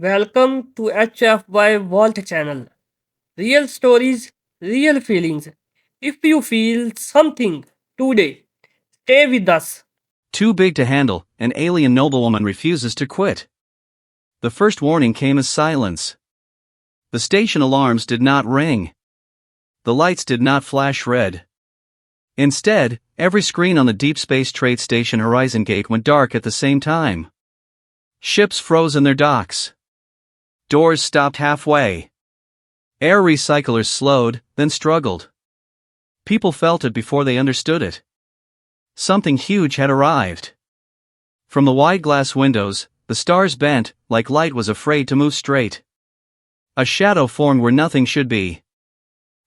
Welcome to HFY Vault channel. Real stories, real feelings. If you feel something today, stay with us. Too big to handle, an alien noblewoman refuses to quit. The first warning came as silence. The station alarms did not ring. The lights did not flash red. Instead, every screen on the Deep Space Trade Station Horizon Gate went dark at the same time. Ships froze in their docks. Doors stopped halfway. Air recyclers slowed, then struggled. People felt it before they understood it. Something huge had arrived. From the wide glass windows, the stars bent, like light was afraid to move straight. A shadow formed where nothing should be.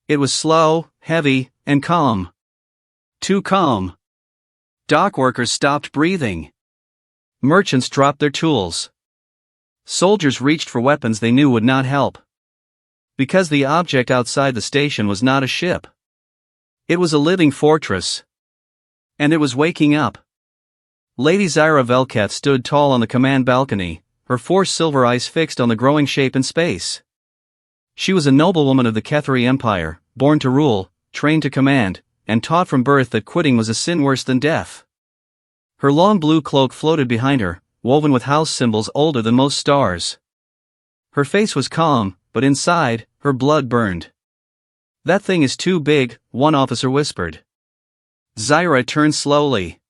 It was slow, heavy, and calm. Too calm. Dock workers stopped breathing. Merchants dropped their tools. Soldiers reached for weapons they knew would not help. Because the object outside the station was not a ship. It was a living fortress. And it was waking up. Lady Zyra Velketh stood tall on the command balcony, her four silver eyes fixed on the growing shape in space. She was a noblewoman of the Kethri Empire, born to rule, trained to command, and taught from birth that quitting was a sin worse than death. Her long blue cloak floated behind her, woven with house symbols older than most stars. Her face was calm, but inside, her blood burned. "That thing is too big," one officer whispered. Zyra turned slowly.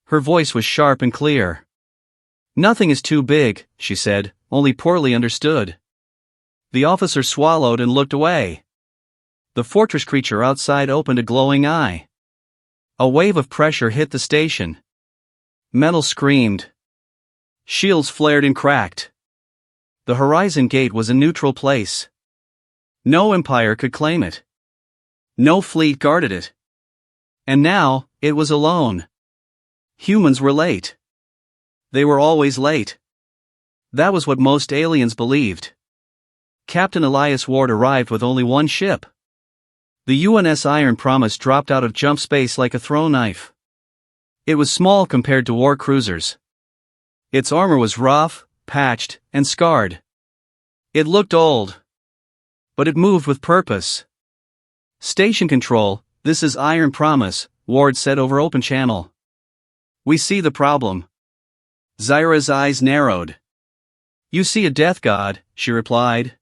Her voice was sharp and clear. "Nothing is too big," she said, "only poorly understood." The officer swallowed and looked away. The fortress creature outside opened a glowing eye. A wave of pressure hit the station. Metal screamed. Shields flared and cracked. The Horizon Gate was a neutral place. No empire could claim it. No fleet guarded it. And now, it was alone. Humans were late. They were always late. That was what most aliens believed. Captain Elias Ward arrived with only one ship. The UNS Iron Promise dropped out of jump space like a throw knife. It was small compared to war cruisers. Its armor was rough, patched, and scarred. It looked old. But it moved with purpose. "Station control, this is Iron Promise," Ward said over open channel. "We see the problem." Zyra's eyes narrowed. "You see a death god," she replied.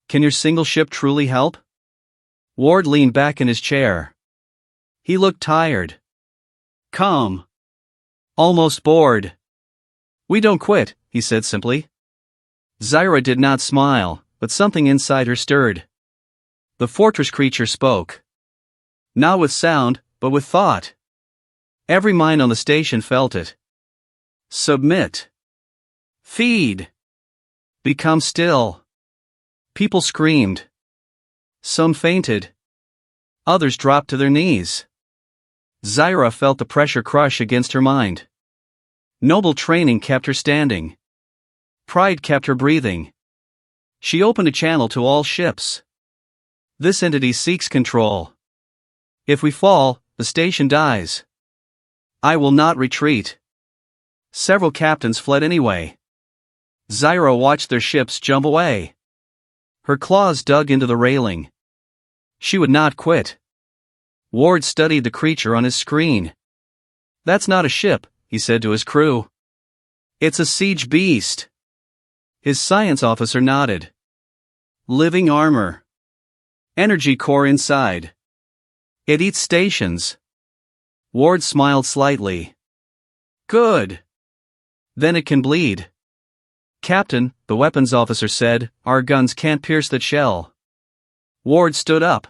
"Can your single ship truly help?" Ward leaned back in his chair. He looked tired. Calm. Almost bored. "We don't quit," he said simply. Zyra did not smile, but something inside her stirred. The fortress creature spoke. Not with sound, but with thought. Every mind on the station felt it. Submit. Feed. Become still. People screamed. Some fainted. Others dropped to their knees. Zyra felt the pressure crush against her mind. Noble training kept her standing. Pride kept her breathing. She opened a channel to all ships. "This entity seeks control. If we fall, the station dies. I will not retreat." Several captains fled anyway. Zyra watched their ships jump away. Her claws dug into the railing. She would not quit. Ward studied the creature on his screen. "That's not a ship," he said to his crew. "It's a siege beast." His science officer nodded. "Living armor. Energy core inside. It eats stations." Ward smiled slightly. "Good. Then it can bleed." "Captain," the weapons officer said, "our guns can't pierce that shell." Ward stood up.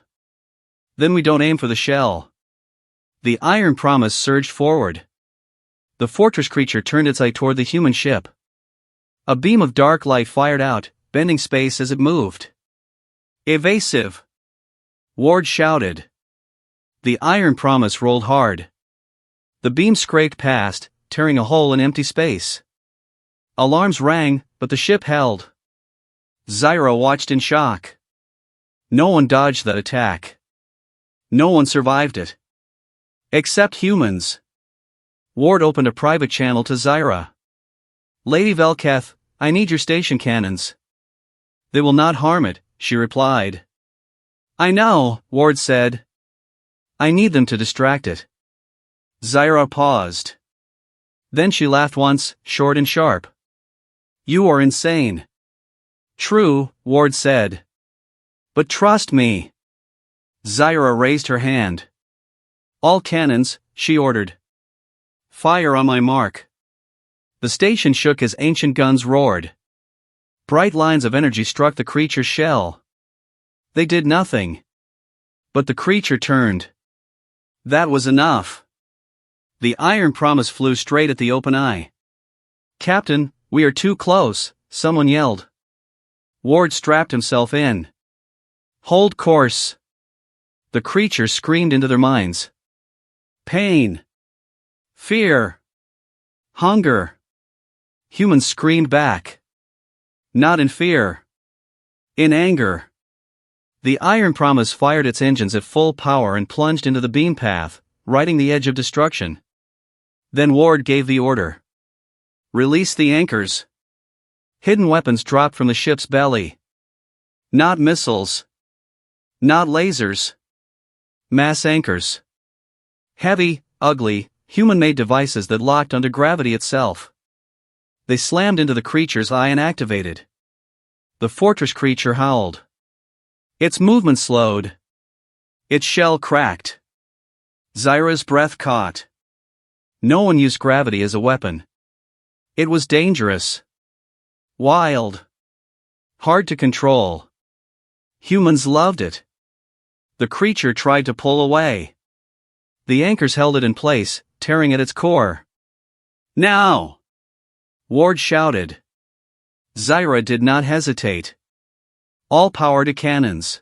"Then we don't aim for the shell." The Iron Promise surged forward. The fortress creature turned its eye toward the human ship. A beam of dark light fired out, bending space as it moved. "Evasive!" Ward shouted. The Iron Promise rolled hard. The beam scraped past, tearing a hole in empty space. Alarms rang, but the ship held. Zyra watched in shock. No one dodged that attack. No one survived it. Except humans. Ward opened a private channel to Zyra. "Lady Velketh, I need your station cannons. They will not harm it, she replied. I know, Ward said. I need them to distract it. Zyra paused. Then she laughed once, short and sharp. You are insane. True, Ward said. But trust me. Zyra raised her hand. All cannons, she ordered. Fire on my mark. The station shook as ancient guns roared. Bright lines of energy struck the creature's shell. They did nothing. But the creature turned. That was enough. The iron promise flew straight at the open eye. Captain, we are too close, someone yelled. Ward strapped himself in. Hold course. The creature screamed into their minds. Pain. Fear. Hunger. Humans screamed back. Not in fear. In anger. The iron promise fired its engines at full power and plunged into the beam path, riding the edge of destruction. Then Ward gave the order. Release the anchors. Hidden weapons dropped from the ship's belly. Not missiles. Not lasers. Mass anchors. Heavy, ugly, human-made devices that locked onto gravity itself. They slammed into the creature's eye and activated. The fortress creature howled. Its movement slowed. Its shell cracked. Zyra's breath caught. No one used gravity as a weapon. It was dangerous. Wild. Hard to control. Humans loved it. The creature tried to pull away. The anchors held it in place, tearing at its core. Now! Ward shouted. Zyra did not hesitate. All power to cannons.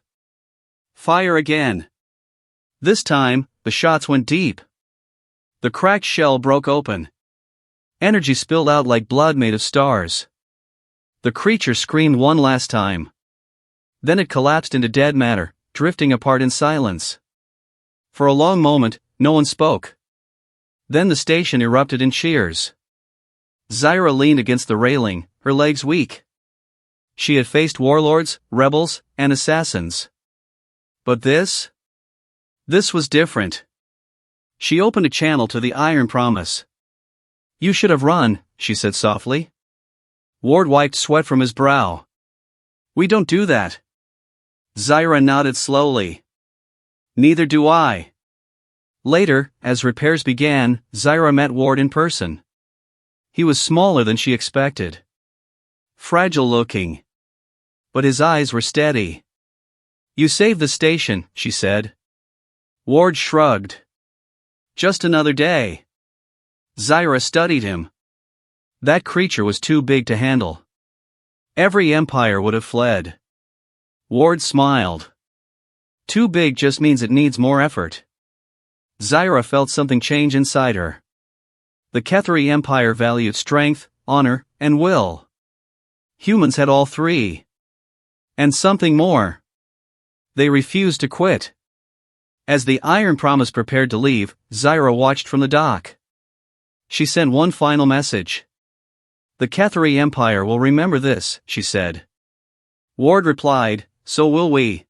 Fire again. This time, the shots went deep. The cracked shell broke open. Energy spilled out like blood made of stars. The creature screamed one last time. Then it collapsed into dead matter, drifting apart in silence. For a long moment, no one spoke. Then the station erupted in cheers. Zyra leaned against the railing, her legs weak. She had faced warlords, rebels, and assassins. But this was different. She opened a channel to the Iron Promise. You should have run, she said softly. Ward wiped sweat from his brow. We don't do that. Zyra nodded slowly. Neither do I. Later, as repairs began, Zyra met Ward in person. He was smaller than she expected. Fragile looking. But his eyes were steady. You saved the station, she said. Ward shrugged. Just another day. Zyra studied him. That creature was too big to handle. Every empire would have fled. Ward smiled. Too big just means it needs more effort. Zyra felt something change inside her. The Kethari Empire valued strength, honor, and will. Humans had all three. And something more. They refused to quit. As the Iron Promise prepared to leave, Zyra watched from the dock. She sent one final message. The Kethari Empire will remember this, she said. Ward replied, so will we.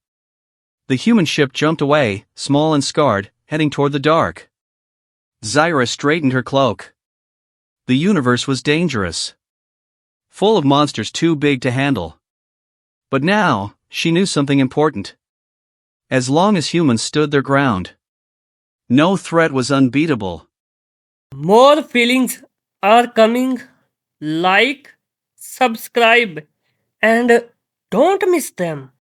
The human ship jumped away, small and scarred, heading toward the dark. Zyra straightened her cloak. The universe was dangerous. Full of monsters too big to handle. But now, she knew something important. As long as humans stood their ground, no threat was unbeatable. More feelings are coming. Like, subscribe, and don't miss them.